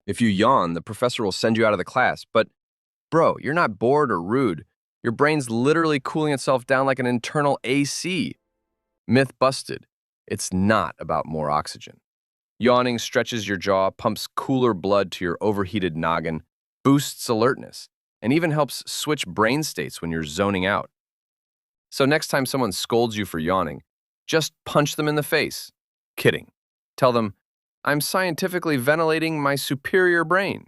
If you yawn, the professor will send you out of the class. But, bro, you're not bored or rude. Your brain's literally cooling itself down like an internal AC. Myth busted. It's not about more oxygen. Yawning stretches your jaw, pumps cooler blood to your overheated noggin, boosts alertness, and even helps switch brain states when you're zoning out. So next time someone scolds you for yawning, just punch them in the face. Kidding. Tell them, I'm scientifically ventilating my superior brain.